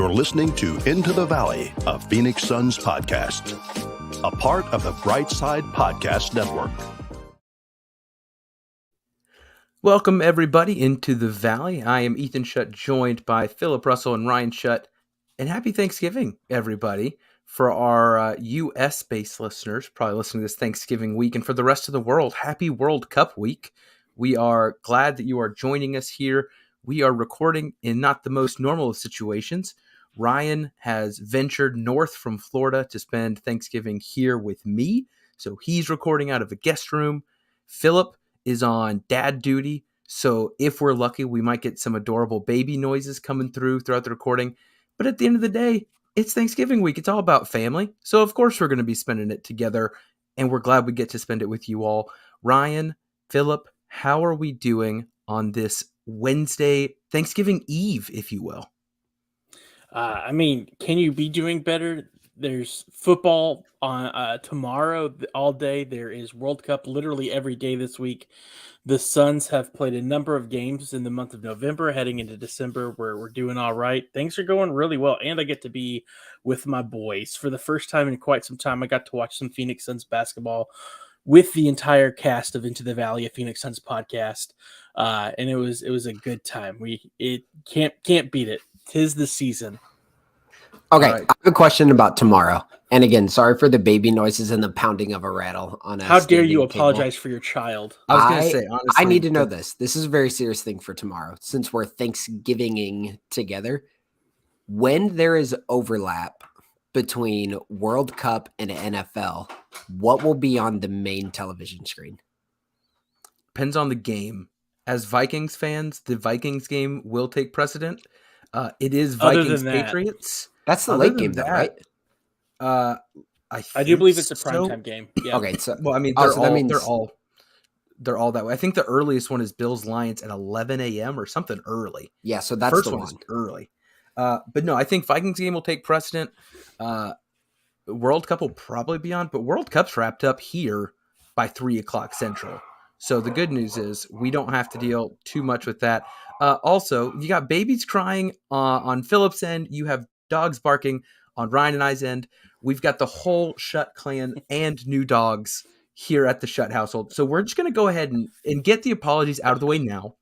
You're listening to Into the Valley, a Phoenix Suns podcast, a part of the Brightside Podcast Network. Welcome, everybody, into the Valley. I am Ethan Shutt, joined by Philip Russell and Ryan Shutt. And happy Thanksgiving, everybody, for our U.S.-based listeners, probably listening to this Thanksgiving week. And for the rest of the world, happy World Cup week. We are glad that you are joining us here. We are recording in not the most normal of situations. Ryan has ventured north from Florida to spend Thanksgiving here with me. So he's recording out of a guest room. Philip is on dad duty, so if we're lucky, we might get some adorable baby noises coming throughout the recording. But at the end of the day, it's Thanksgiving week. It's all about family. So of course we're going to be spending it together, and we're glad we get to spend it with you all. Ryan, Philip, how are we doing on this Wednesday, Thanksgiving Eve, if you will? Can you be doing better? There's football on tomorrow all day. There is World Cup literally every day this week. The Suns have played a number of games in the month of November, heading into December, where we're doing all right. Things are going really well, and I get to be with my boys for the first time in quite some time. I got to watch some Phoenix Suns basketball with the entire cast of Into the Valley, a Phoenix Suns podcast, and it was a good time. It can't beat it. 'Tis the season. Okay, right. I have a question about tomorrow. And again, sorry for the baby noises and the pounding of a rattle on a How dare you standing apologize table. for your child? I was going to say, honestly, I need to know this. This is a very serious thing for tomorrow, since we're Thanksgiving together. When there is overlap between World Cup and NFL, what will be on the main television screen? Depends on the game. As Vikings fans, the Vikings game will take precedent. It is Vikings Patriots. That's the late game, though, right? I do believe it's a primetime game. Yeah. Okay, so well, I mean, they're all that way. I think the earliest one is Bills Lions at 11 a.m. or something early. Yeah, so that's First the one one. is early. But no, I think Vikings game will take precedent. World Cup will probably be on, but World Cup's wrapped up here by 3 o'clock Central. So the good news is we don't have to deal too much with that. Also, you got babies crying on Philip's end. You have dogs barking on Ryan and I's end. We've got the whole Shutt clan and new dogs here at the Shutt household. So we're just going to go ahead and get the apologies out of the way now.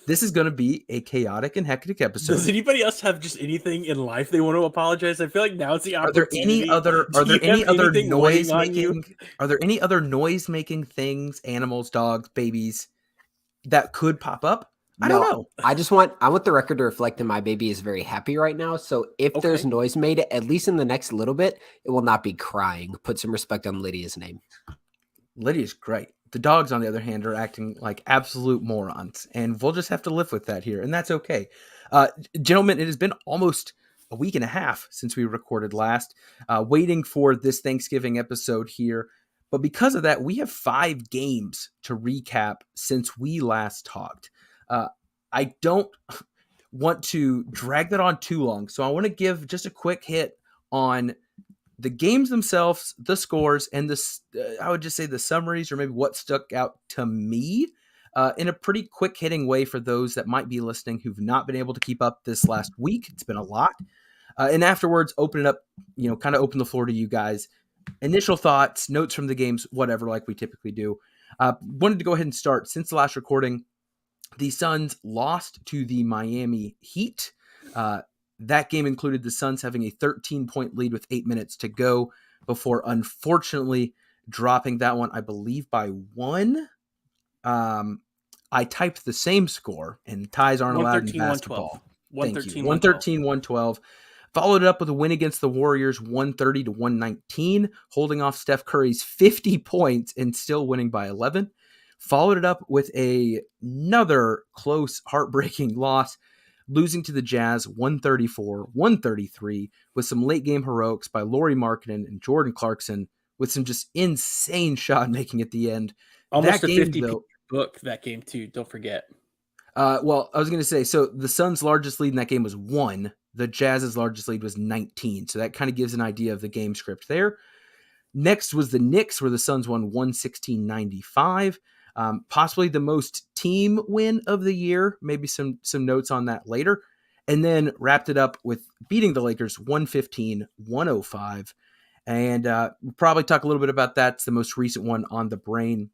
This is going to be a chaotic and hectic episode. Does anybody else have just anything in life they want to apologize? I feel like now it's the opportunity. Are there any other noise making? Are there any other noise making things, animals, dogs, babies that could pop up? I don't know. I want the record to reflect that my baby is very happy right now. So if there's noise made, at least in the next little bit, it will not be crying. Put some respect on Lydia's name. Lydia's great. The dogs, on the other hand, are acting like absolute morons, and we'll just have to live with that here, and that's okay. Gentlemen, it has been almost a week and a half since we recorded last, waiting for this Thanksgiving episode here. But because of that, we have 5 games to recap since we last talked. I don't want to drag that on too long, so I want to give just a quick hit on the games themselves, the scores, and I would just say the summaries, or maybe what stuck out to me in a pretty quick hitting way for those that might be listening who've not been able to keep up this last week. It's been a lot. And afterwards, open it up, kind of open the floor to you guys. Initial thoughts, notes from the games, whatever, like we typically do. Wanted to go ahead and start. Since the last recording, the Suns lost to the Miami Heat. That game included the Suns having a 13-point lead with 8 minutes to go before unfortunately dropping that one, I believe, by 1. I typed the same score, and ties aren't allowed in basketball. 113-112. Followed it up with a win against the Warriors, 130-119, holding off Steph Curry's 50 points and still winning by 11. Followed it up with another close, heartbreaking loss, losing to the Jazz 134-133 with some late game heroics by Lauri Markkanen and Jordan Clarkson with some just insane shot making at the end. Almost that a 50 book that game too. Don't forget. Well, I was going to say, so the Suns' largest lead in that game was 1. The Jazz's largest lead was 19. So that kind of gives an idea of the game script there. Next was the Knicks, where the Suns won 116-95. Possibly the most team win of the year. Maybe some notes on that later. and then wrapped it up with beating the Lakers 115-105. And we'll probably talk a little bit about that. It's the most recent one on the brain.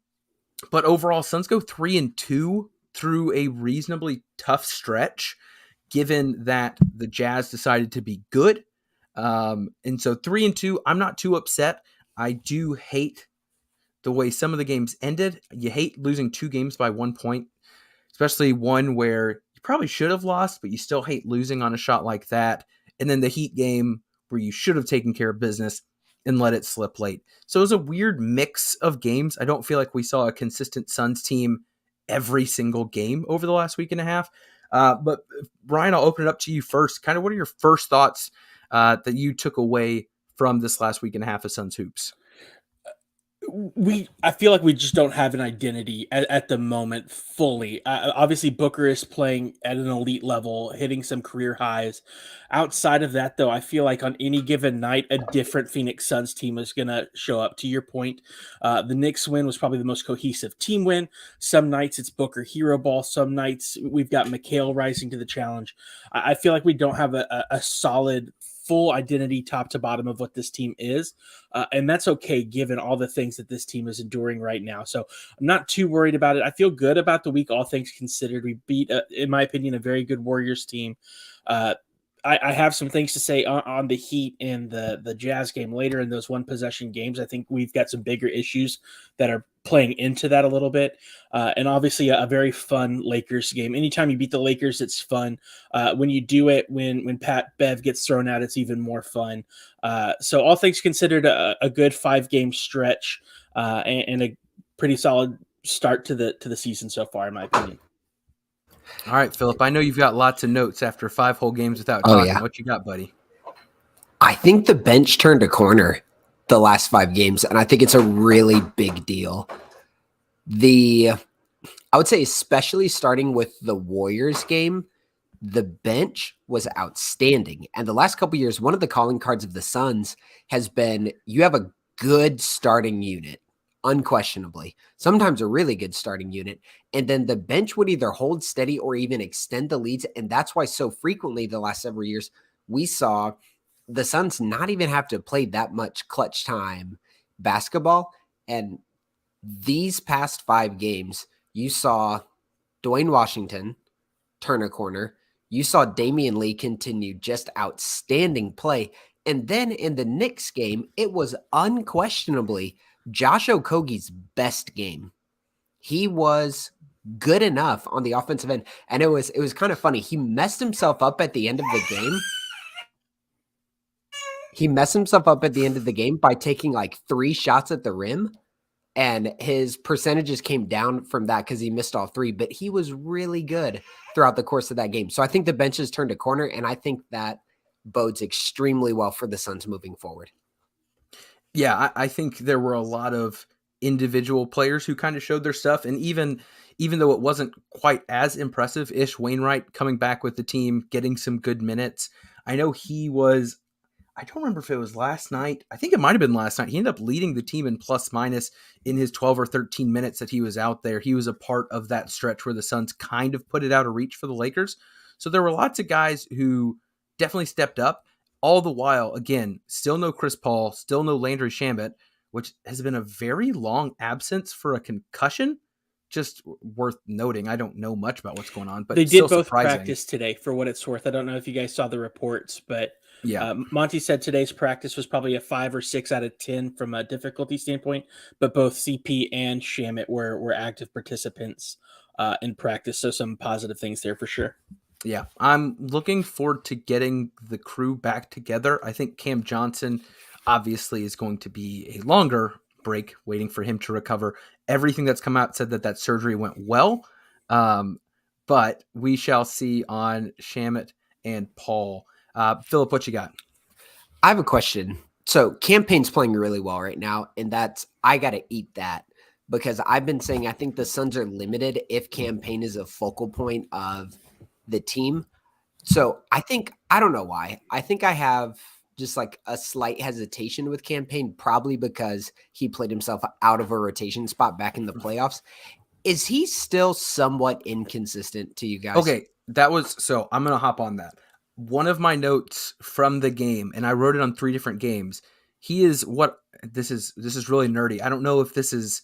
But overall, Suns go 3-2 through a reasonably tough stretch, given that the Jazz decided to be good. And so 3-2, I'm not too upset. I do hate the way some of the games ended. You hate losing 2 games by 1 point, especially one where you probably should have lost, but you still hate losing on a shot like that. And then the Heat game where you should have taken care of business and let it slip late. So it was a weird mix of games. I don't feel like we saw a consistent Suns team every single game over the last week and a half. But Brian, I'll open it up to you first. Kind of what are your first thoughts that you took away from this last week and a half of Suns hoops? I feel like we just don't have an identity at the moment fully. Obviously, Booker is playing at an elite level, hitting some career highs. Outside of that, though, I feel like on any given night, a different Phoenix Suns team is going to show up. To your point, the Knicks win was probably the most cohesive team win. Some nights it's Booker hero ball. Some nights we've got McHale rising to the challenge. I feel like we don't have a solid full identity top to bottom of what this team is. And that's okay given all the things that this team is enduring right now. So I'm not too worried about it. I feel good about the week, all things considered. We beat, in my opinion, a very good Warriors team. I have some things to say on the Heat and the Jazz game later in those one possession games. I think we've got some bigger issues that are playing into that a little bit. And obviously a very fun Lakers game. Anytime you beat the Lakers, it's fun. When you do it, when Pat Bev gets thrown out, it's even more fun. So all things considered, a good 5-game stretch and a pretty solid start to the season so far, in my opinion. All right, Philip, I know you've got lots of notes after 5 whole games without talking. Yeah. What you got, buddy? I think the bench turned a corner the last 5 games, and I think it's a really big deal. I would say especially starting with the Warriors game, the bench was outstanding. And the last couple of years, one of the calling cards of the Suns has been you have a good starting unit, unquestionably. Sometimes a really good starting unit. And then the bench would either hold steady or even extend the leads. And that's why so frequently the last several years, we saw the Suns not even have to play that much clutch time basketball. And these past 5 games, you saw Dwayne Washington turn a corner. You saw Damian Lee continue just outstanding play. And then in the Knicks game, it was unquestionably Josh Okogie's best game. He was good enough on the offensive end. And it was kind of funny. He messed himself up at the end of the game. He messed himself up at the end of the game by taking like 3 shots at the rim. And his percentages came down from that because he missed all 3. But he was really good throughout the course of that game. So I think the bench has turned a corner. And I think that bodes extremely well for the Suns moving forward. Yeah, I think there were a lot of individual players who kind of showed their stuff. And even though it wasn't quite as impressive, Ish Wainwright coming back with the team, getting some good minutes. I know he was, I don't remember if it was last night. I think it might have been last night. He ended up leading the team in plus minus in his 12 or 13 minutes that he was out there. He was a part of that stretch where the Suns kind of put it out of reach for the Lakers. So there were lots of guys who definitely stepped up. All the while, again, still no Chris Paul, still no Landry Shamet, which has been a very long absence for a concussion. Just worth noting. I don't know much about what's going on, but they still did both surprising. practice today for what it's worth. I don't know if you guys saw the reports, but yeah, Monty said today's practice was probably a 5 or 6 out of 10 from a difficulty standpoint, but both CP and Shamet were active participants in practice. So some positive things there for sure. Yeah, I'm looking forward to getting the crew back together. I think Cam Johnson obviously is going to be a longer break, waiting for him to recover. Everything that's come out said that surgery went well, but we shall see on Shamet and Paul. Philip, what you got? I have a question. So Campaign's playing really well right now, and I got to eat that because I've been saying I think the Suns are limited if Campaign is a focal point of the team. So I don't know why. I think I have just like a slight hesitation with Campaign, probably because he played himself out of a rotation spot back in the playoffs. Is he still somewhat inconsistent to you guys? Okay, so I'm going to hop on that. one of my notes from the game, and I wrote it on 3 different games. He is what this is really nerdy. I don't know if this is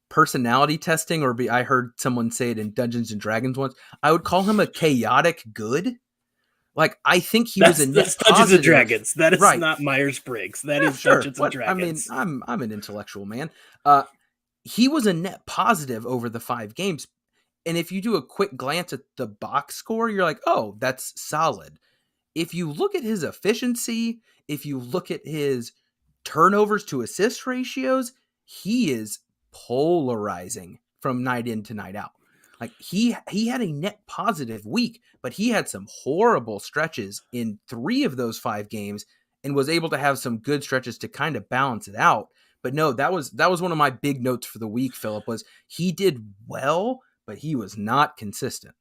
personality testing or I heard someone say it in Dungeons and Dragons once. I would call him a chaotic good. Like, I think he was a net that's Dungeons positive. and Dragons. That is right. not Myers-Briggs. That Yeah, is sure. Dungeons and Dragons. I mean, I'm an intellectual man. He was a net positive over the 5 games. And if you do a quick glance at the box score, you're like, oh, that's solid. If you look at his efficiency, if you look at his turnovers to assist ratios, he is polarizing from night in to night out. Like, he had a net positive week, but he had some horrible stretches in 3 of those 5 games and was able to have some good stretches to kind of balance it out. But no, that was one of my big notes for the week, Philip, was he did well, but he was not consistent.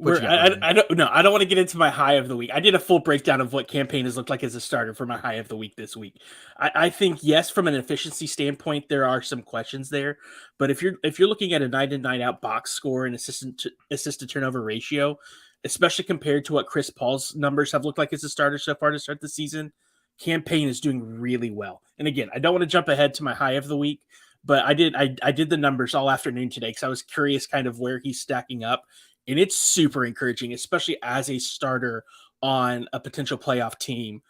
I don't want to get into my high of the week. I did a full breakdown of what Campaign has looked like as a starter for my high of the week this week. I think, yes, from an efficiency standpoint, there are some questions there. But if you're looking at a night in, night out box score and assisted turnover ratio, especially compared to what Chris Paul's numbers have looked like as a starter so far to start the season, Campaign is doing really well. And again, I don't want to jump ahead to my high of the week, but I did the numbers all afternoon today because I was curious kind of where he's stacking up. And it's super encouraging, especially as a starter on a potential playoff team.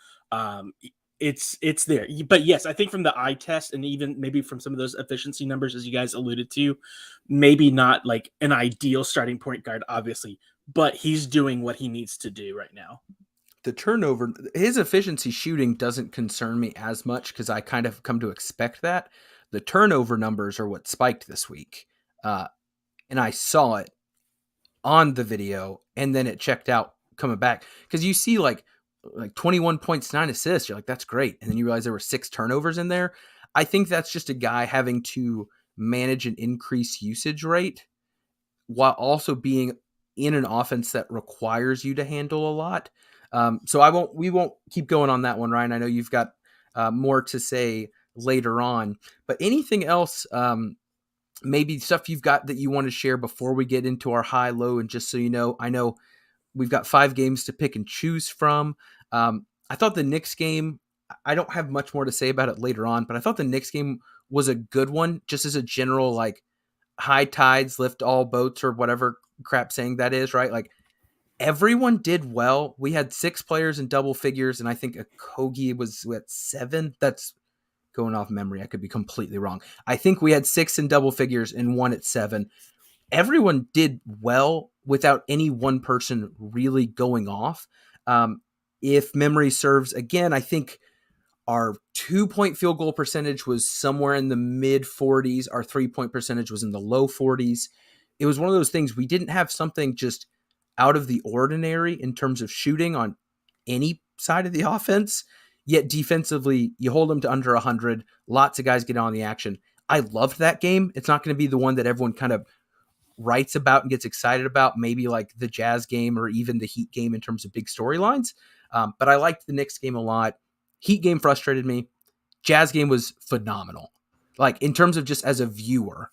It's there. But yes, I think from the eye test and even maybe from some of those efficiency numbers, as you guys alluded to, maybe not like an ideal starting point guard, obviously, but he's doing what he needs to do right now. The turnover, his efficiency shooting doesn't concern me as much because I kind of come to expect that. The turnover numbers are what spiked this week. And I saw it on the video, and then it checked out coming back because you see like 21 points, 9 assists. You're like, that's great. And then you realize there were 6 turnovers in there. I think that's just a guy having to manage an increased usage rate while also being in an offense that requires you to handle a lot. So we won't keep going on that one, Ryan. I know you've got more to say later on, but anything else, maybe stuff you've got that you want to share before we get into our high low? And just so you know, I know we've got 5 games to pick and choose from. I thought the Knicks game, I don't have much more to say about it later on, but I thought the Knicks game was a good one, just as a general, like, high tides lift all boats or whatever crap saying that is, right? Like, everyone did well. We had 6 players in double figures, and I think Okogie was at 7. That's going off memory. I could be completely wrong. I think we had 6 in double figures and 1 at 7. Everyone did well without any one person really going off. If memory serves, again, I think our 2-point field goal percentage was somewhere in the mid 40s. Our 3-point percentage was in the low 40s. It was one of those things. We didn't have something just out of the ordinary in terms of shooting on any side of the offense. Yet defensively, you hold them to under 100. Lots of guys get on the action. I loved that game. It's not going to be the one that everyone kind of writes about and gets excited about, maybe like the Jazz game or even the Heat game in terms of big storylines. But I liked the Knicks game a lot. Heat game frustrated me. Jazz game was phenomenal. Like, in terms of just as a viewer,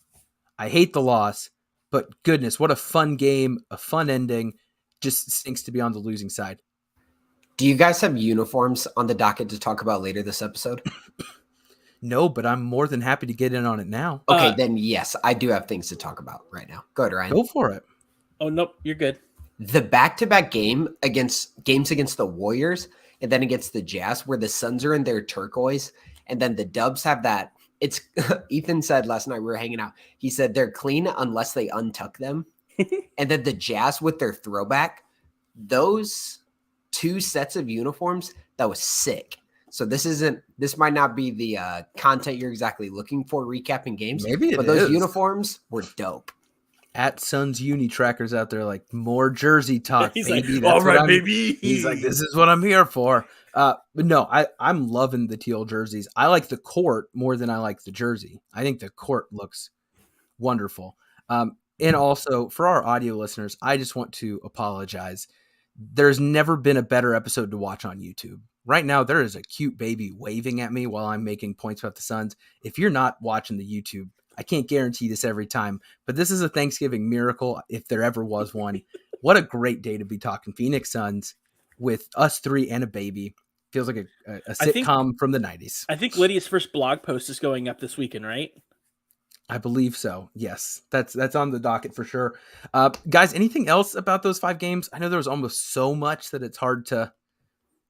I hate the loss, but goodness, what a fun game, a fun ending. Just stinks to be on the losing side. Do you guys have uniforms on the docket to talk about later this episode? No, but I'm more than happy to get in on it now. Okay, then yes, I do have things to talk about right now. Go ahead, Ryan. Go for it. Oh, nope, you're good. The back-to-back games against the Warriors and then against the Jazz, where the Suns are in their turquoise, and then the Dubs have that. It's Ethan said last night we were hanging out. He said they're clean unless they untuck them, and then the Jazz with their throwback. Those 2 sets of uniforms, that was sick. So this might not be the content you're exactly looking for, recapping games. Maybe but those uniforms were dope. At Suns Uni trackers out there, like, more jersey talk. He's baby. like, That's all right, what baby. He's like, this is what I'm here for. But no, I'm loving the teal jerseys. I like the court more than I like the jersey. I think the court looks wonderful. And also, for our audio listeners, I just want to apologize. There's never been a better episode to watch on YouTube. Right now, there is a cute baby waving at me while I'm making points about the Suns. If you're not watching the YouTube, I can't guarantee this every time, but this is a Thanksgiving miracle if there ever was one. what a great day to be talking Phoenix Suns with us three and a baby. Feels like a sitcom from the 90s. I think Lydia's first blog post is going up this weekend, right? I believe so. Yes, that's on the docket for sure. Guys, anything else about those 5 games? I know there was almost so much that it's hard to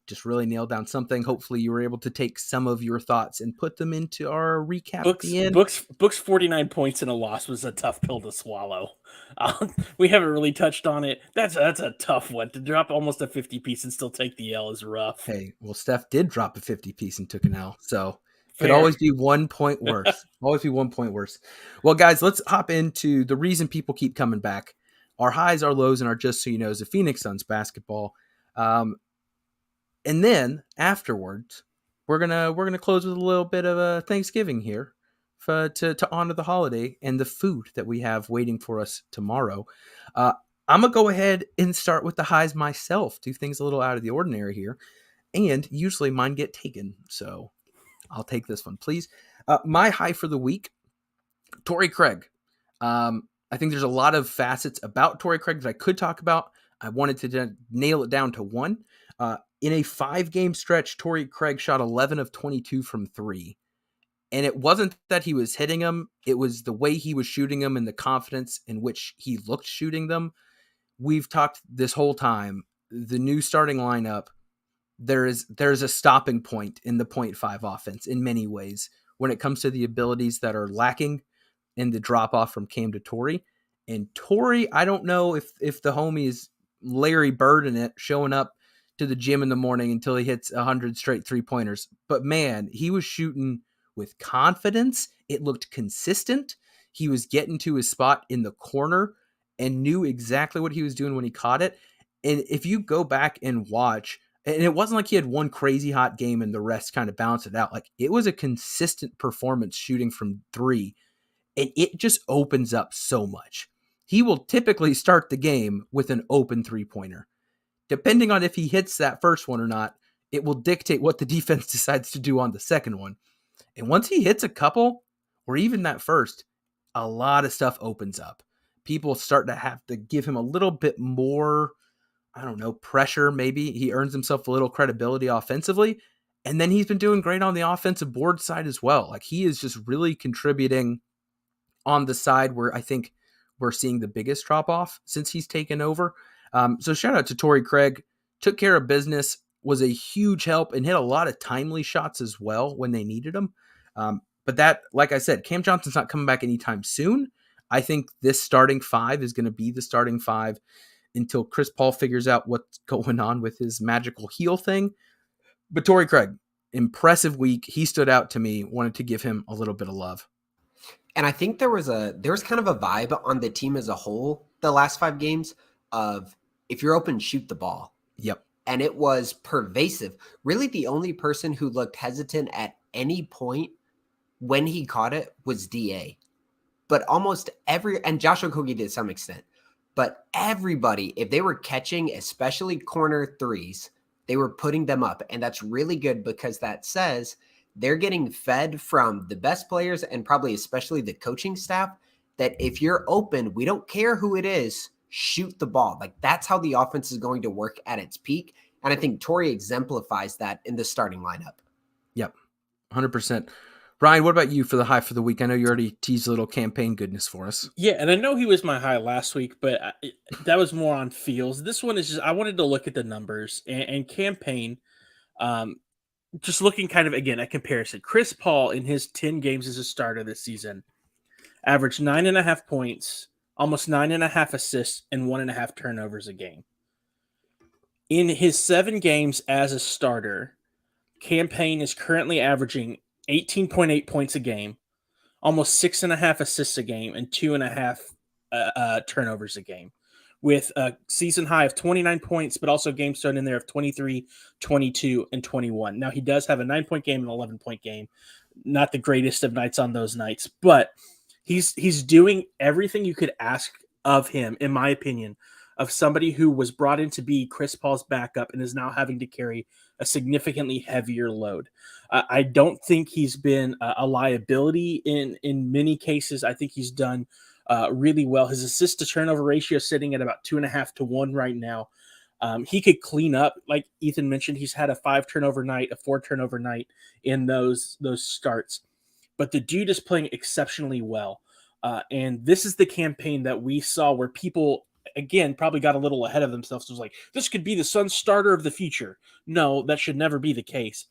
just really nail down something. Hopefully you were able to take some of your thoughts and put them into our recap at the end. Book's 49 points in a loss was a tough pill to swallow. We haven't really touched on it. That's a tough one. To drop almost a 50 piece and still take the L is rough. Hey, well, Steph did drop a 50 piece and took an L, so Fair. could always be 1 point worse. Always be 1 point worse. Well, guys, let's hop into the reason people keep coming back. Our highs, our lows, and our just so you know is the Phoenix Suns basketball. And then afterwards, we're gonna close with a little bit of a Thanksgiving here to honor the holiday and the food that we have waiting for us tomorrow. I'm gonna go ahead and start with the highs myself. Do things a little out of the ordinary here, and usually mine get taken, so I'll take this one, please. My high for the week, Torrey Craig. I think there's a lot of facets about Torrey Craig that I could talk about. I wanted to nail it down to one. In a 5-game stretch, Torrey Craig shot 11 of 22 from 3. And it wasn't that he was hitting them. It was the way he was shooting them and the confidence in which he looked shooting them. We've talked this whole time, the new starting lineup, there's a stopping point in the 0.5 offense in many ways when it comes to the abilities that are lacking in the drop-off from Cam to Torrey. And Torrey, I don't know if the homie is Larry Bird in it, showing up to the gym in the morning until he hits 100 straight 3-pointers. But man, he was shooting with confidence. It looked consistent. He was getting to his spot in the corner and knew exactly what he was doing when he caught it. And if you go back and watch, and it wasn't like he had one crazy hot game and the rest kind of balanced it out. Like, it was a consistent performance shooting from 3, and it just opens up so much. He will typically start the game with an open 3-pointer. Depending on if he hits that first one or not, it will dictate what the defense decides to do on the second one. And once he hits a couple, or even that first, a lot of stuff opens up. People start to have to give him a little bit more, I don't know, pressure maybe. He earns himself a little credibility offensively. And then he's been doing great on the offensive board side as well. Like, he is just really contributing on the side where I think we're seeing the biggest drop off since he's taken over. So shout out to Torrey Craig. Took care of business, was a huge help, and hit a lot of timely shots as well when they needed them. But that, like I said, Cam Johnson's not coming back anytime soon. I think this starting 5 is going to be the starting 5 until Chris Paul figures out what's going on with his magical heel thing. But Torrey Craig, impressive week. He stood out to me. Wanted to give him a little bit of love. And I think there was kind of a vibe on the team as a whole the last 5 games of, if you're open, shoot the ball. Yep. And it was pervasive. Really, the only person who looked hesitant at any point when he caught it was DA. But almost and Josh Okogie to some extent, but everybody, if they were catching, especially corner threes, they were putting them up. And that's really good, because that says they're getting fed from the best players and probably especially the coaching staff, that if you're open, we don't care who it is, shoot the ball. Like, that's how the offense is going to work at its peak. And I think Torrey exemplifies that in the starting lineup. Yep, 100%. Ryan, what about you for the high for the week? I know you already teased a little campaign goodness for us. Yeah, and I know he was my high last week, but that was more on feels. This one is just, I wanted to look at the numbers and campaign. Just looking kind of, again, at comparison. Chris Paul, in his 10 games as a starter this season, averaged 9.5 points, almost 9.5 assists, and 1.5 turnovers a game. In his 7 games as a starter, campaign is currently averaging 18.8 points a game, almost 6.5 assists a game, and 2.5 turnovers a game, with a season high of 29 points, but also games thrown in there of 23, 22, and 21. Now, he does have a 9-point game and 11-point game. Not the greatest of nights on those nights, but he's doing everything you could ask of him, in my opinion, of somebody who was brought in to be Chris Paul's backup and is now having to carry a significantly heavier load. I don't think he's been a liability in many cases. I think he's done really well. His assist to turnover ratio is sitting at about 2.5 to 1 right now. He could clean up, like Ethan mentioned. He's had a 5 turnover night, a 4 turnover night in those starts, but the dude is playing exceptionally well. And this is the campaign that we saw where people, again, probably got a little ahead of themselves. It was like, this could be the Suns starter of the future. No, that should never be the case.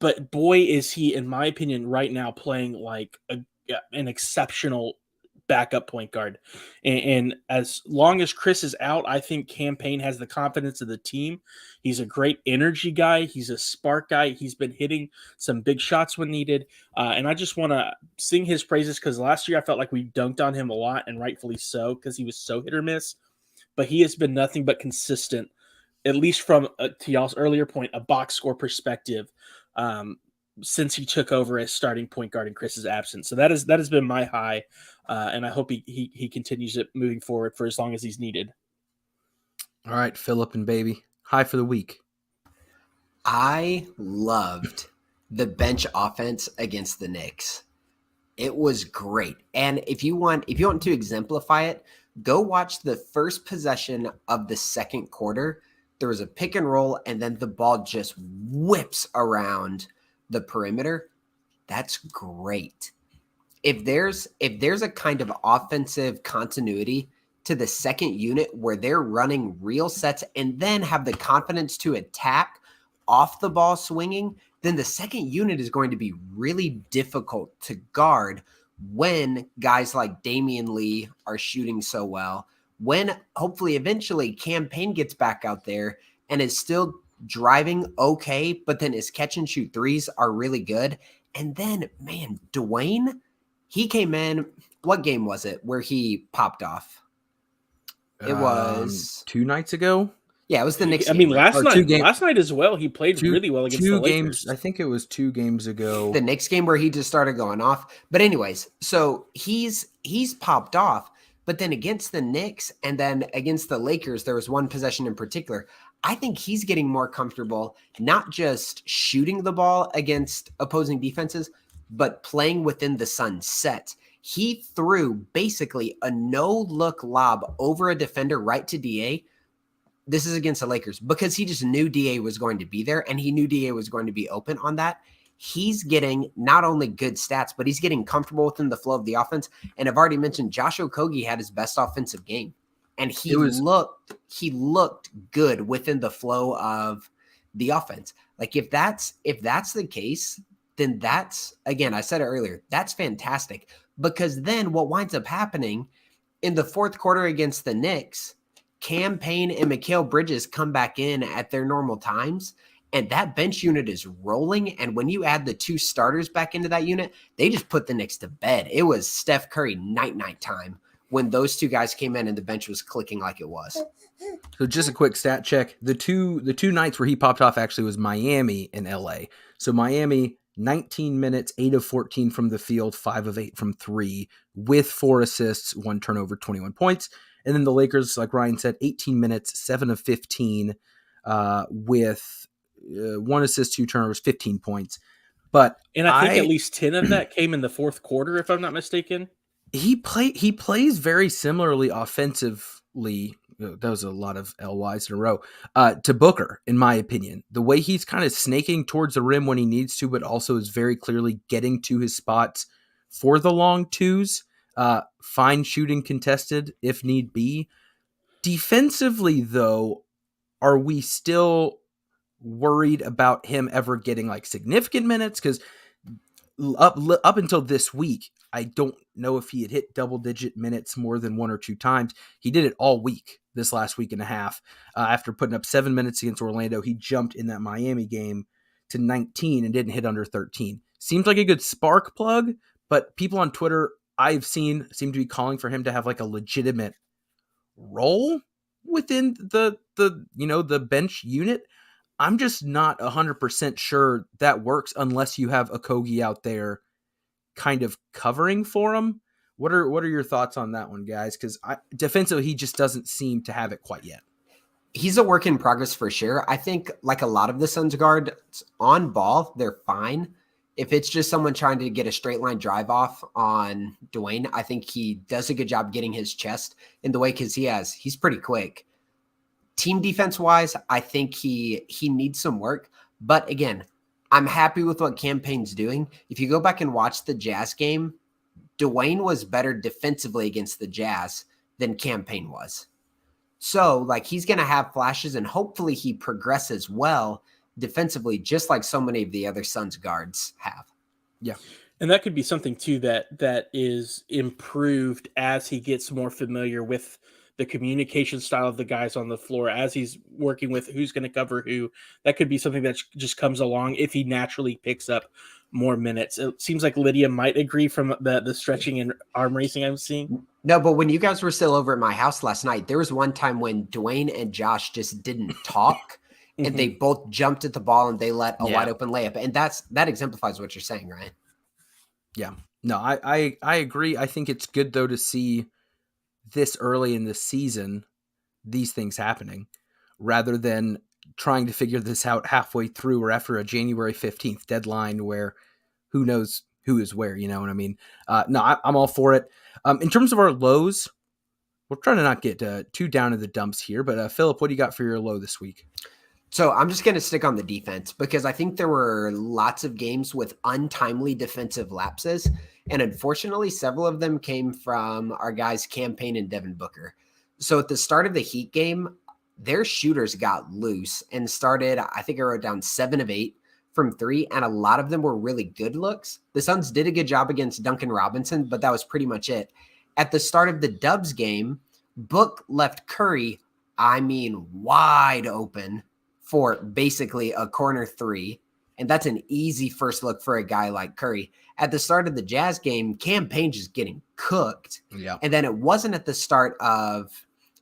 But boy, is he, in my opinion, right now playing like an exceptional backup point guard. And as long as Chris is out, I think Cam Payne has the confidence of the team. He's a great energy guy. He's a spark guy. He's been hitting some big shots when needed. And I just want to sing his praises because last year I felt like we dunked on him a lot, and rightfully so, because he was so hit or miss. But he has been nothing but consistent, at least from, to y'all's earlier point, a box score perspective, since he took over as starting point guard in Chris's absence. So that has been my high, and I hope he continues it moving forward for as long as he's needed. All right, Philip and baby, high for the week. I loved the bench offense against the Knicks. It was great. And if you want to exemplify it, go watch the first possession of the second quarter. There was a pick and roll, and then the ball just whips around the perimeter. That's great. If there's a kind of offensive continuity to the second unit where they're running real sets and then have the confidence to attack off the ball swinging, then the second unit is going to be really difficult to guard when guys like Damian Lee are shooting so well, when hopefully eventually Cam Payne gets back out there and is still driving okay, but then his catch and shoot threes are really good. And then, man, Dwayne, he came in, what game was it where he popped off? It was 2 nights ago. Yeah, it was the Knicks. I mean, right? last night as well, he played really well against the Lakers. Games. I think it was 2 games ago. The Knicks game where he just started going off. But anyways, so he's popped off. But then against the Knicks and then against the Lakers, there was one possession in particular. I think he's getting more comfortable, not just shooting the ball against opposing defenses, but playing within the Suns set. He threw basically a no-look lob over a defender right to DA. This is against the Lakers because he just knew DA was going to be there and he knew DA was going to be open on that. He's getting not only good stats, but he's getting comfortable within the flow of the offense. And I've already mentioned Josh Okogie had his best offensive game. And he looked good within the flow of the offense. Like if that's the case, then that's, again, I said it earlier, that's fantastic. Because then what winds up happening in the fourth quarter against the Knicks, Cam Payne and Mikal Bridges come back in at their normal times, and that bench unit is rolling. And when you add the 2 starters back into that unit, they just put the Knicks to bed. It was Steph Curry night time when those 2 guys came in and the bench was clicking like it was. So just a quick stat check. The two nights where he popped off actually was Miami and LA. So Miami, 19 minutes, 8 of 14 from the field, 5 of 8 from 3, with 4 assists, 1 turnover, 21 points. And then the Lakers, like Ryan said, 18 minutes, 7 of 15, with 1 assist, 2 turnovers, 15 points. I think at least 10 of that came in the fourth quarter, if I'm not mistaken. He plays very similarly offensively. That was a lot of LYs in a row, to Booker, in my opinion. The way he's kind of snaking towards the rim when he needs to, but also is very clearly getting to his spots for the long twos, fine shooting contested if need be. Defensively, though, are we still worried about him ever getting like significant minutes? Because up until this week, I don't know if he had hit double-digit minutes more than 1 or 2 times. He did it all week, this last week and a half. After putting up 7 minutes against Orlando, he jumped in that Miami game to 19 and didn't hit under 13. Seems like a good spark plug, but people on Twitter I've seen seem to be calling for him to have like a legitimate role within the bench unit. I'm just not 100% sure that works unless you have Okogie out there kind of covering for him. What are your thoughts on that one, guys? Because defensively, he just doesn't seem to have it quite yet. He's a work in progress for sure. I think like a lot of the Suns guards on ball, they're fine. If it's just someone trying to get a straight line drive off on Dwayne, I think he does a good job getting his chest in the way because he's pretty quick. Team defense wise, I think he needs some work. But again, I'm happy with what Campaign's doing. If you go back and watch the Jazz game, Dwayne was better defensively against the Jazz than Campaign was. So, like, he's going to have flashes, and hopefully he progresses well defensively, just like so many of the other Suns guards have. Yeah. And that could be something, too, that is improved as he gets more familiar with the communication style of the guys on the floor, as he's working with who's going to cover who. That could be something that just comes along if he naturally picks up more minutes. It seems like Lydia might agree from the stretching and arm racing I'm seeing. No, but when you guys were still over at my house last night, there was one time when Dwayne and Josh just didn't talk and they both jumped at the ball and they let a wide open layup. And that exemplifies what you're saying, Ryan. Yeah. No, I agree. I think it's good, though, to see this early in the season, these things happening, rather than trying to figure this out halfway through or after a January 15th deadline where who knows who is where, you know what I mean? I'm all for it. In terms of our lows, we're trying to not get too down in the dumps here, but Philip, what do you got for your low this week? So I'm just going to stick on the defense because I think there were lots of games with untimely defensive lapses. And unfortunately, several of them came from our guys Campaign and Devin Booker. So at the start of the Heat game, their shooters got loose and started, I think I wrote down 7 of 8 from 3, and a lot of them were really good looks. The Suns did a good job against Duncan Robinson, but that was pretty much it. At the start of the Dubs game, Book left Curry, wide open for basically a corner 3. And that's an easy first look for a guy like Curry. At the start of the Jazz game, Campaign just getting cooked. Yeah. And then it wasn't at the start of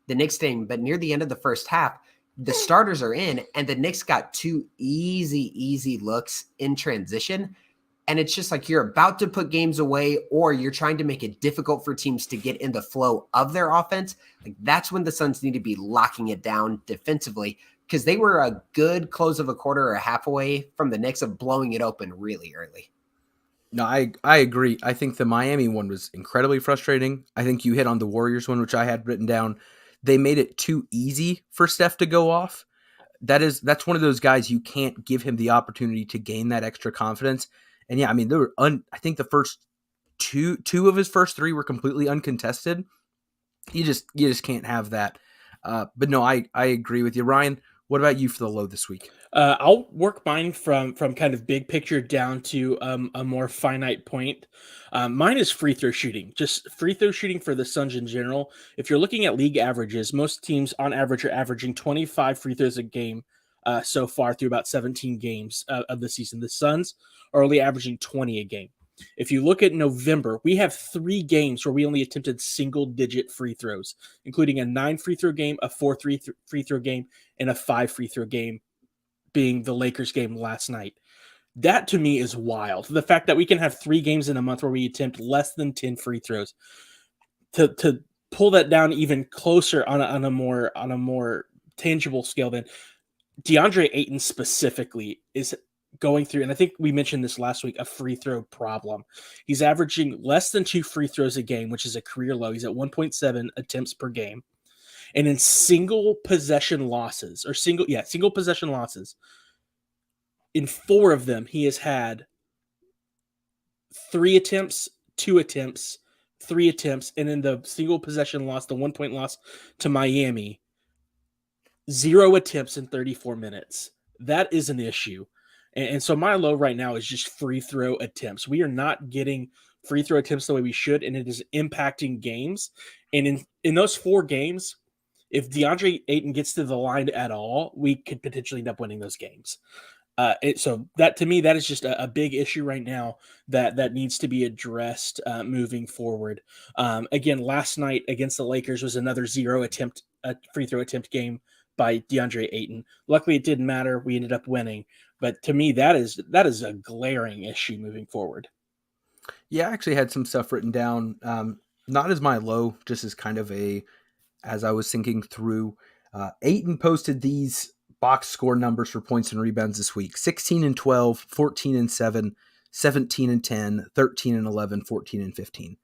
the Knicks game, but near the end of the first half, the starters are in and the Knicks got 2 easy looks in transition. And it's just like you're about to put games away or you're trying to make it difficult for teams to get in the flow of their offense. Like that's when the Suns need to be locking it down defensively because they were a good close of a quarter or a half away from the Knicks of blowing it open really early. No, I agree. I think the Miami one was incredibly frustrating. I think you hit on the Warriors one, which I had written down. They made it too easy for Steph to go off. That's one of those guys you can't give him the opportunity to gain that extra confidence. And yeah, I mean, I think the first two of his first 3 were completely uncontested. You just can't have that. But no, I agree with you, Ryan. What about you for the low this week? I'll work mine from kind of big picture down to a more finite point. Mine is free throw shooting, just free throw shooting for the Suns in general. If you're looking at league averages, most teams on average are averaging 25 free throws a game so far through about 17 games of the season. The Suns are only averaging 20 a game. If you look at November, we have 3 games where we only attempted single-digit free throws, including a 9 free throw game, a 4 free throw game, and a 5 free throw game, being the Lakers game last night. That to me is wild. The fact that we can have 3 games in a month where we attempt less than 10 free throws. To pull that down even closer on a more tangible scale, then DeAndre Ayton specifically is going through, and I think we mentioned this last week, a free throw problem. He's averaging less than 2 free throws a game, which is a career low. He's at 1.7 attempts per game. And in single possession losses, in 4 of them, he has had 3 attempts, 2 attempts, 3 attempts, and in the single possession loss, the 1-point loss to Miami, 0 attempts in 34 minutes. That is an issue. And so my low right now is just free throw attempts. We are not getting free throw attempts the way we should, and it is impacting games. And in those 4 games, if DeAndre Ayton gets to the line at all, we could potentially end up winning those games. So that to me, that is just a big issue right now that needs to be addressed moving forward. Again, last night against the Lakers was another 0 free throw attempt game by DeAndre Ayton. Luckily, it didn't matter. We ended up winning. But to me, that is a glaring issue moving forward. Yeah, I actually had some stuff written down, not as my low, just as kind of as I was thinking through. Ayton posted these box score numbers for points and rebounds this week: 16 and 12, 14 and 7, 17-10, 13-11, 14-15.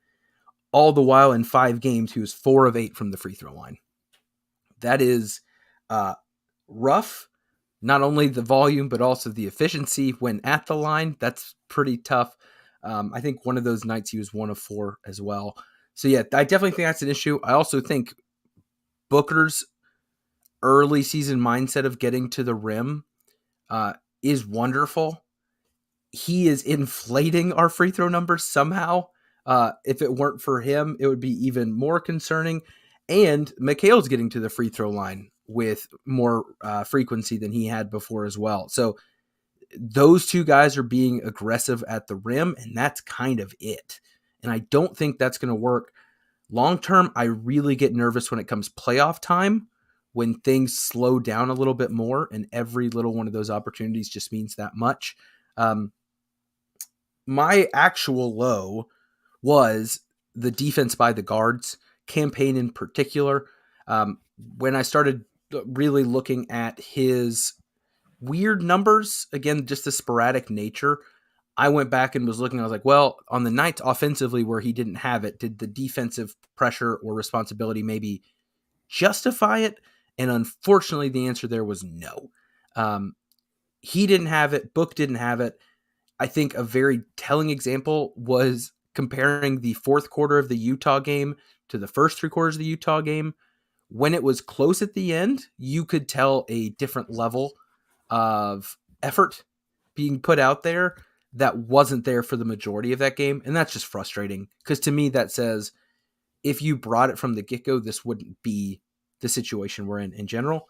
All the while in 5 games, he was 4 of 8 from the free throw line. That is rough. Not only the volume, but also the efficiency when at the line. That's pretty tough. I think one of those nights he was 1 of 4 as well. So yeah, I definitely think that's an issue. I also think Booker's early season mindset of getting to the rim is wonderful. He is inflating our free throw numbers somehow. If it weren't for him, it would be even more concerning. And Mikhail's getting to the free throw line with more frequency than he had before as well. So those two guys are being aggressive at the rim, and that's kind of it. And I don't think that's going to work. Long term, I really get nervous when it comes playoff time, when things slow down a little bit more, and every little one of those opportunities just means that much. My actual low was the defense by the guards, campaign in particular. When I started really looking at his weird numbers, again, just the sporadic nature, I went back and was looking, I was like, well, on the nights offensively where he didn't have it, did the defensive pressure or responsibility maybe justify it? And unfortunately, the answer there was no. He didn't have it. Book didn't have it. I think a very telling example was comparing the fourth quarter of the Utah game to the first 3 quarters of the Utah game. When it was close at the end, you could tell a different level of effort being put out there that wasn't there for the majority of that game. And that's just frustrating because to me, that says if you brought it from the get-go, this wouldn't be the situation we're in general.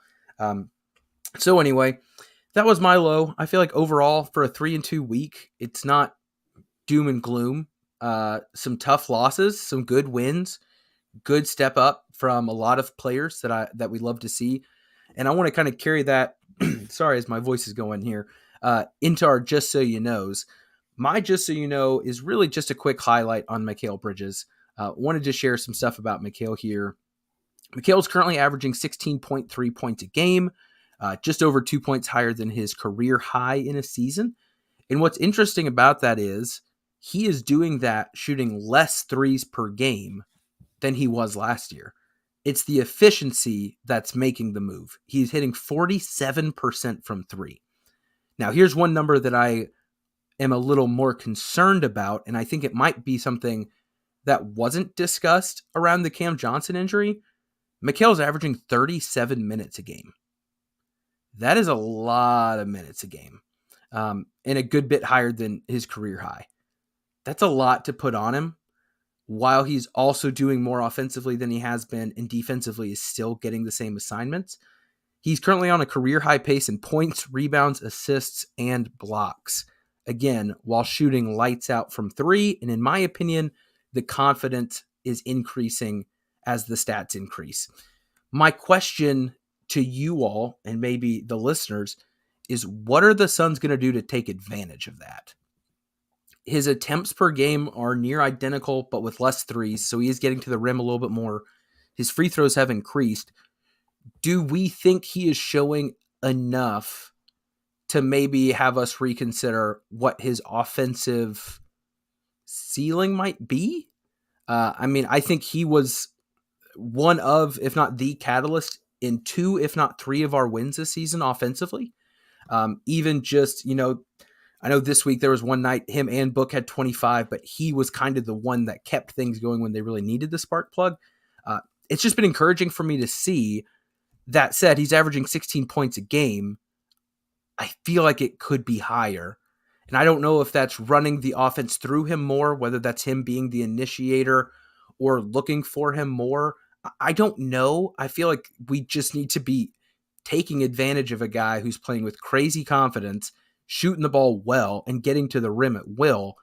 So anyway, that was my low. I feel like overall for a 3-2 week, it's not doom and gloom. Some tough losses, some good wins, good step up from a lot of players that we love to see. And I want to kind of carry that, sorry, as my voice is going here, into our Just So You Knows. My Just So You Know is really just a quick highlight on Mikal Bridges. Wanted to share some stuff about Mikal here. Mikal's currently averaging 16.3 points a game, just over 2 points higher than his career high in a season. And what's interesting about that is he is doing that shooting less threes per game than he was last year. It's the efficiency that's making the move. He's hitting 47% from 3. Now, here's one number that I am a little more concerned about, and I think it might be something that wasn't discussed around the Cam Johnson injury. Mikal's averaging 37 minutes a game. That is a lot of minutes a game, and a good bit higher than his career high. That's a lot to put on him, while he's also doing more offensively than he has been, and defensively is still getting the same assignments. He's currently on a career high pace in points, rebounds, assists, and blocks. Again, while shooting lights out from 3, and in my opinion, the confidence is increasing as the stats increase. My question to you all, and maybe the listeners, is what are the Suns going to do to take advantage of that? His attempts per game are near identical, but with less threes, so he is getting to the rim a little bit more. His free throws have increased. Do we think he is showing enough to maybe have us reconsider what his offensive ceiling might be? I think he was one of, if not the catalyst in 2, if not 3 of our wins this season offensively. Even just, I know this week there was one night him and Book had 25, but he was kind of the one that kept things going when they really needed the spark plug. It's just been encouraging for me to see. That said, he's averaging 16 points a game. I feel like it could be higher. And I don't know if that's running the offense through him more, whether that's him being the initiator or looking for him more. I don't know. I feel like we just need to be taking advantage of a guy who's playing with crazy confidence, shooting the ball well, and getting to the rim at will.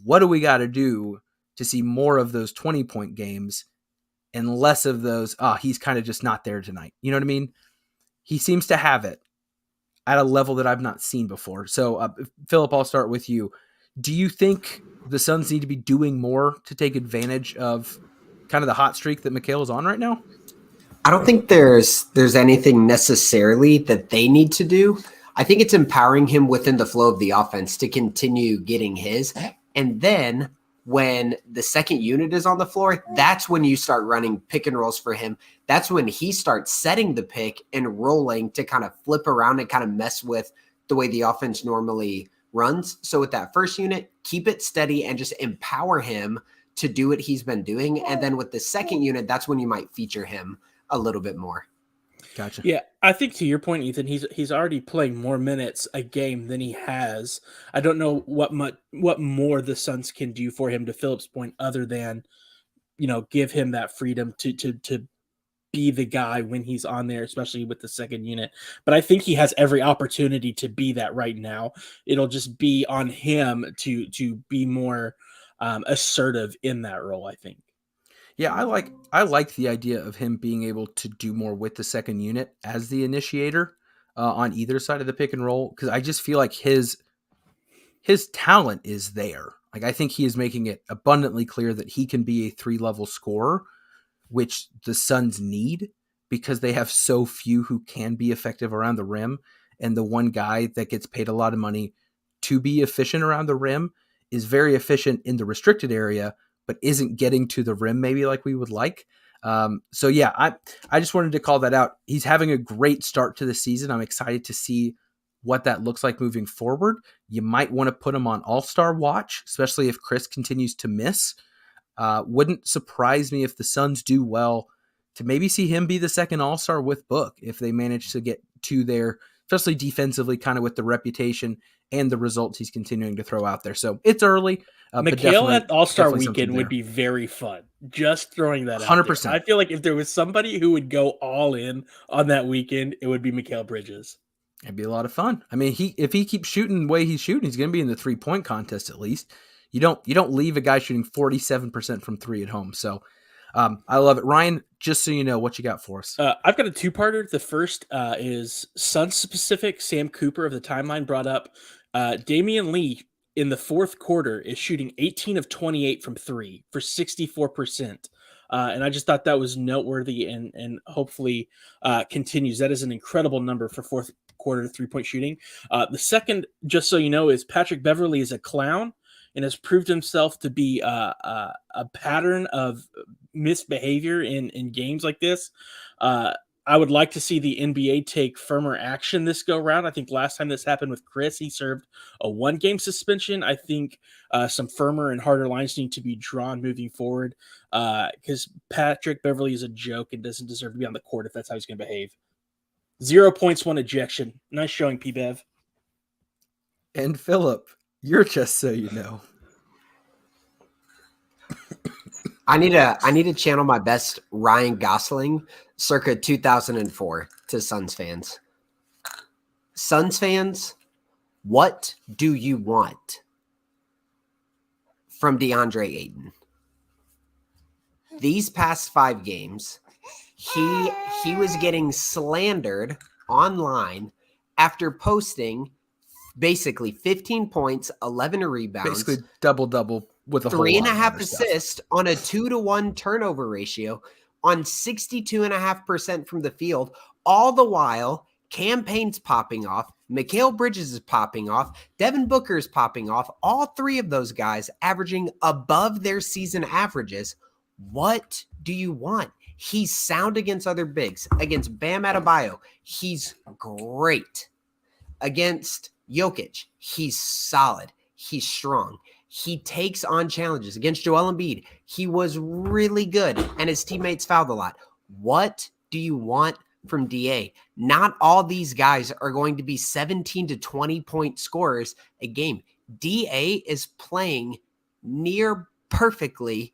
What do we got to do to see more of those 20-point games and less of those, he's kind of just not there tonight? You know what I mean? He seems to have it at a level that I've not seen before. So, Philip, I'll start with you. Do you think the Suns need to be doing more to take advantage of kind of the hot streak that Mikal is on right now? I don't think there's anything necessarily that they need to do. I think it's empowering him within the flow of the offense to continue getting his. And then when the second unit is on the floor, that's when you start running pick and rolls for him. That's when he starts setting the pick and rolling to kind of flip around and kind of mess with the way the offense normally runs. So with that first unit, keep it steady and just empower him to do what he's been doing. And then with the second unit, that's when you might feature him a little bit more. Gotcha. Yeah, I think to your point, Ethan, he's already playing more minutes a game than he has. I don't know what more the Suns can do for him, to Philip's point, other than give him that freedom to be the guy when he's on there, especially with the second unit. But I think he has every opportunity to be that right now. It'll just be on him to be more assertive in that role, I think. Yeah, I like the idea of him being able to do more with the second unit as the initiator on either side of the pick and roll, because I just feel like his talent is there. Like, I think he is making it abundantly clear that he can be a 3-level scorer, which the Suns need because they have so few who can be effective around the rim. And the one guy that gets paid a lot of money to be efficient around the rim is very efficient in the restricted area, but isn't getting to the rim maybe like we would like. So yeah, I just wanted to call that out. He's having a great start to the season. I'm excited to see what that looks like moving forward. You might want to put him on All-Star watch, especially if Chris continues to miss. Wouldn't surprise me if the Suns do well to maybe see him be the second All-Star with Book if they manage to get to there, especially defensively, kind of with the reputation and the results he's continuing to throw out there. So it's early. Mikhail at All-Star Weekend would be be very fun. Just throwing that out 100%. there. I feel like if there was somebody who would go all in on that weekend, it would be Mikal Bridges. It'd be a lot of fun. I mean, if he keeps shooting the way he's shooting, he's going to be in the 3-point contest at least. You don't leave a guy shooting 47% from 3 at home. So I love it. Ryan, just so you know, what you got for us? I've got a two-parter. The first is Suns specific. Sam Cooper of the Timeline brought up Damian Lee in the fourth quarter is shooting 18 of 28 from 3 for 64%. And I just thought that was noteworthy and hopefully continues. That is an incredible number for fourth quarter 3-point shooting. The second, just so you know, is Patrick Beverley is a clown and has proved himself to be a pattern of misbehavior in games like this. I would like to see the NBA take firmer action this go round. I think last time this happened with Chris, he served a 1-game suspension. I think some firmer and harder lines need to be drawn moving forward because Patrick Beverley is a joke and doesn't deserve to be on the court if that's how he's going to behave. 0 points, 1 ejection. Nice showing, P-Bev. And Philip, you're just so you know. I need to channel my best Ryan Gosling circa 2004 to Suns fans. Suns fans, what do you want from DeAndre Ayton? These past 5 games, he was getting slandered online after posting basically 15 points, 11 rebounds, Basically double with a 3.5 assists on a 2-to-1 turnover ratio on 62.5% from the field. All the while, campaigns popping off, Mikal Bridges is popping off, Devin Booker is popping off. All 3 of those guys averaging above their season averages. What do you want? He's sound against other bigs. Against Bam Adebayo, he's great. Against Jokic, he's solid. He's strong. He takes on challenges. Against Joel Embiid, he was really good, and his teammates fouled a lot. What do you want from DA? Not all these guys are going to be 17 to 20-point scorers a game. DA is playing near perfectly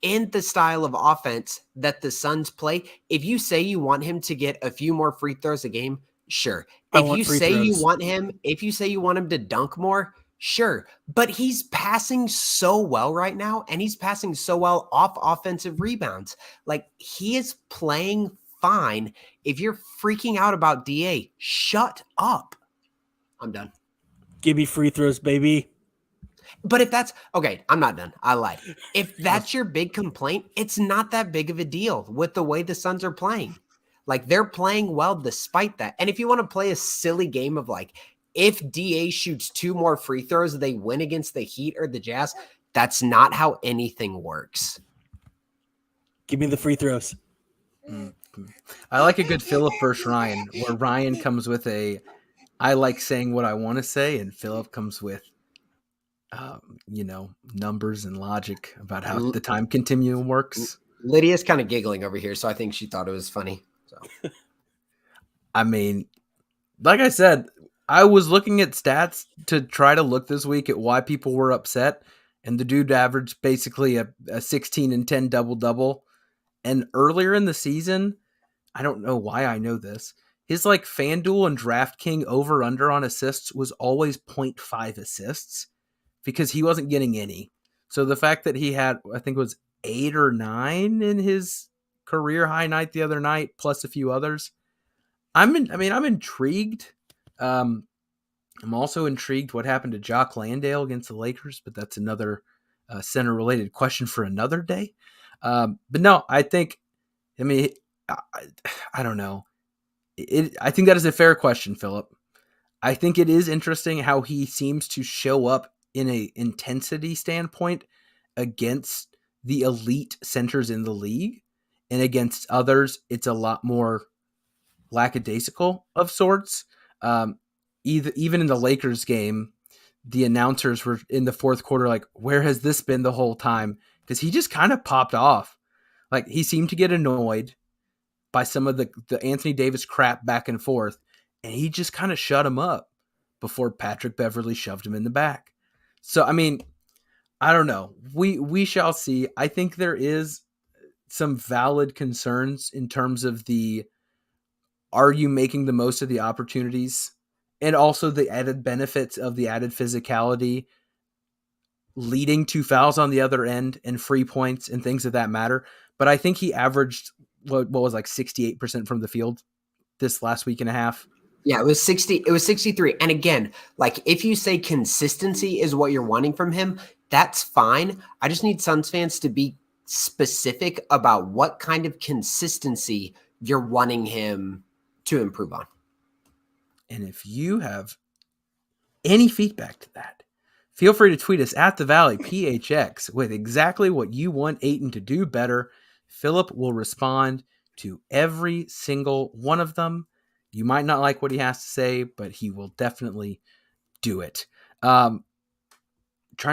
in the style of offense that the Suns play. If you say you want him to get a few more free throws a game, sure. If you say you want him to dunk more, sure. But he's passing so well right now, and he's passing so well off offensive rebounds. Like, he is playing fine. If you're freaking out about DA, shut up. I'm done. Give me free throws, baby. But if that's okay, I'm not done. I lied. If that's your big complaint, it's not that big of a deal with the way the Suns are playing. Like, they're playing well despite that. And if you want to play a silly game of like, if DA shoots 2 more free throws, they win against the Heat or the Jazz. That's not how anything works. Give me the free throws. I like a good Philip versus Ryan, where Ryan comes with I like saying what I want to say, and Philip comes with, numbers and logic about how the time continuum works. Lydia's kind of giggling over here, so I think she thought it was funny. So, I mean, like I said, I was looking at stats to try to look this week at why people were upset, and the dude averaged basically a 16 and 10 double-double. And earlier in the season, I don't know why I know this, his like FanDuel and DraftKings over-under on assists was always 0.5 assists because he wasn't getting any. So the fact that he had, I think it was 8 or 9 in his career high night the other night, plus a few others, I'm intrigued. I'm also intrigued what happened to Jock Landale against the Lakers, but that's another center-related question for another day. But no, I don't know. I think that is a fair question, Philip. I think it is interesting how he seems to show up in a intensity standpoint against the elite centers in the league, and against others, it's a lot more lackadaisical of sorts. Even in the Lakers game, the announcers were in the fourth quarter like, where has this been the whole time? Because he just kind of popped off. Like, he seemed to get annoyed by some of the Anthony Davis crap back and forth, and he just kind of shut him up before Patrick Beverley shoved him in the back. So, I mean, I don't know. We shall see. I think there is some valid concerns in terms of are you making the most of the opportunities, and also the added benefits of the added physicality leading to fouls on the other end and free points and things of that matter. But I think he averaged what was like 68% from the field this last week and a half. Yeah, it was 60. It was 63. And again, like, if you say consistency is what you're wanting from him, that's fine. I just need Suns fans to be specific about what kind of consistency you're wanting him to improve on. And if you have any feedback to that, feel free to tweet us at the Valley PHX with exactly what you want Ayton to do better. Philip will respond to every single one of them. You might not like what he has to say, but he will definitely do it. Trying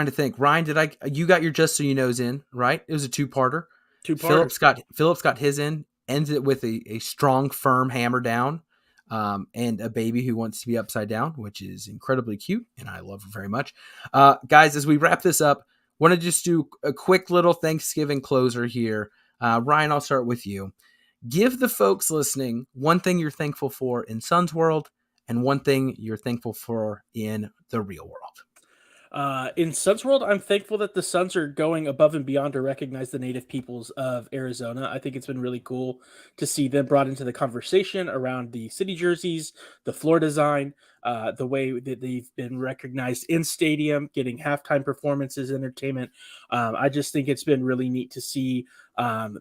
to think, Ryan, you got your Just So You Know's in, right? It was a two-parter. Philip's got his in, ends it with a strong, firm hammer down, and a baby who wants to be upside down, which is incredibly cute, and I love her very much. Guys, as we wrap this up, want to just do a quick little Thanksgiving closer here. Ryan, I'll start with you. Give the folks listening one thing you're thankful for in Suns world and one thing you're thankful for in the real world. In Suns world, I'm thankful that the Suns are going above and beyond to recognize the native peoples of Arizona. I think it's been really cool to see them brought into the conversation around the city jerseys, the floor design, the way that they've been recognized in stadium, getting halftime performances, entertainment. I just think it's been really neat to see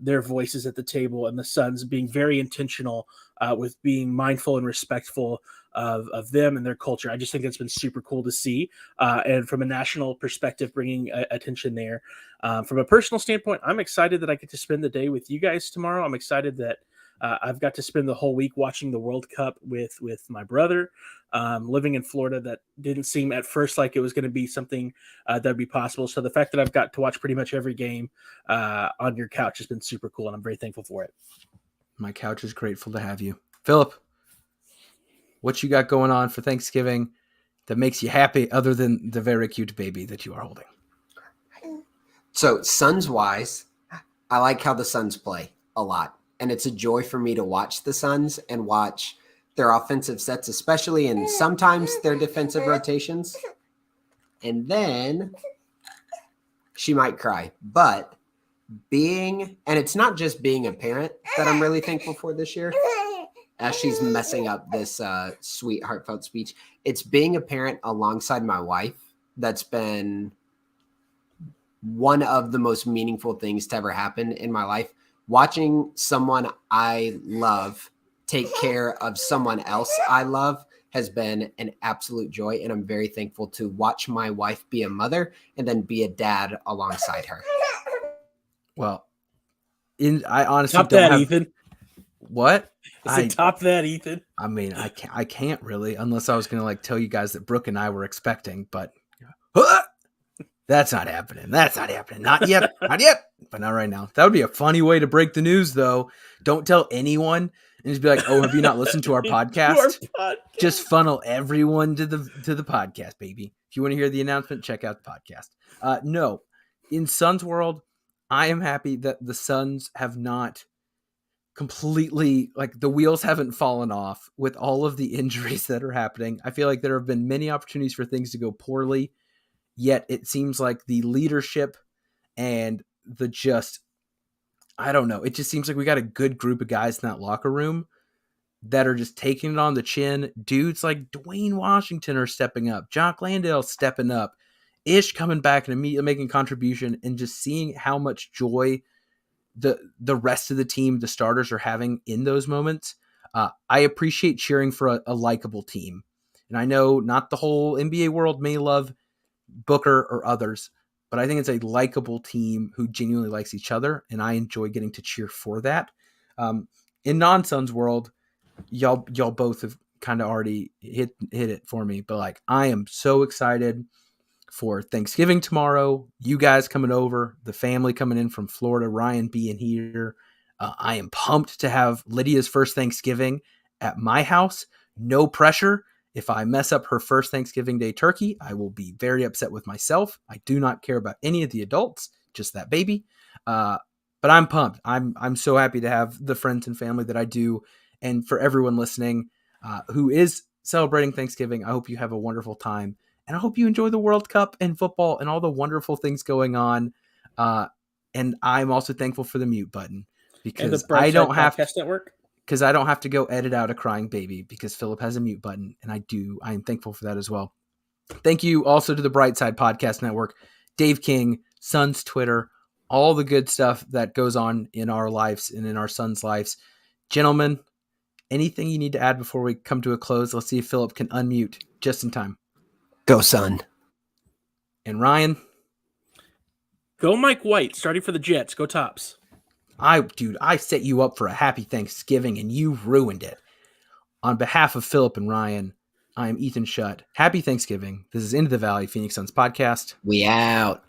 their voices at the table, and the Suns being very intentional with being mindful and respectful of them and their culture. I just think that's been super cool to see. And from a national perspective, bringing attention there. From a personal standpoint, I'm excited that I get to spend the day with you guys tomorrow. I'm excited that I've got to spend the whole week watching the World Cup with my brother. Living in Florida, that didn't seem at first like it was going to be something that would be possible. So the fact that I've got to watch pretty much every game on your couch has been super cool, and I'm very thankful for it. My couch is grateful to have you. Philip, what you got going on for Thanksgiving that makes you happy other than the very cute baby that you are holding? So Suns-wise, I like how the Suns play a lot. And it's a joy for me to watch the Suns and watch their offensive sets, especially, and sometimes their defensive rotations. And then she might cry. But and it's not just being a parent that I'm really thankful for this year, as she's messing up this sweet, heartfelt speech. It's being a parent alongside my wife that's been one of the most meaningful things to ever happen in my life. Watching someone I love take care of someone else I love has been an absolute joy. And I'm very thankful to watch my wife be a mother and then be a dad alongside her. Well, I honestly Top don't that, have Ethan. what I said top that, Ethan. I mean, I can't really, unless I was gonna like tell you guys that Brooke and I were expecting, but that's not happening. That's not happening. Not yet. Not yet. But not right now. That would be a funny way to break the news, though. Don't tell anyone and just be like, "Oh, have you not listened to our podcast?" Just funnel everyone to the podcast, baby. If you want to hear the announcement, check out the podcast. No, in Suns world, I am happy that the Suns have not completely, like, the wheels haven't fallen off with all of the injuries that are happening. I feel like there have been many opportunities for things to go poorly, yet it seems like the leadership and the just, I don't know, it just seems like we got a good group of guys in that locker room that are just taking it on the chin. Dudes like Dwayne Washington are stepping up, Jock Landale stepping up, Ish coming back and immediately making a contribution, and just seeing how much joy the rest of the team, the starters, are having in those moments. I appreciate cheering for a likable team. And I know not the whole NBA world may love Booker or others, but I think it's a likable team who genuinely likes each other, and I enjoy getting to cheer for that. In non-Suns world, y'all both have kind of already hit it for me, but like, I am so excited for Thanksgiving tomorrow, you guys coming over, the family coming in from Florida, Ryan being here. I am pumped to have Lydia's first Thanksgiving at my house. No pressure. If I mess up her first Thanksgiving Day turkey, I will be very upset with myself. I do not care about any of the adults, just that baby. But I'm pumped. I'm so happy to have the friends and family that I do. And for everyone listening who is celebrating Thanksgiving, I hope you have a wonderful time. And I hope you enjoy the World Cup and football and all the wonderful things going on. And I'm also thankful for the mute button, because I don't have to go edit out a crying baby, because Philip has a mute button, and I am thankful for that as well. Thank you also to the Brightside Podcast Network, Dave King, Suns Twitter, all the good stuff that goes on in our lives and in our sons' lives. Gentlemen, anything you need to add before we come to a close? Let's see if Philip can unmute just in time. Go, Sun. And Ryan? Go Mike White, starting for the Jets. Go Tops. I set you up for a happy Thanksgiving and you ruined it. On behalf of Philip and Ryan, I am Ethan Shutt. Happy Thanksgiving. This is Into the Valley, Phoenix Suns podcast. We out.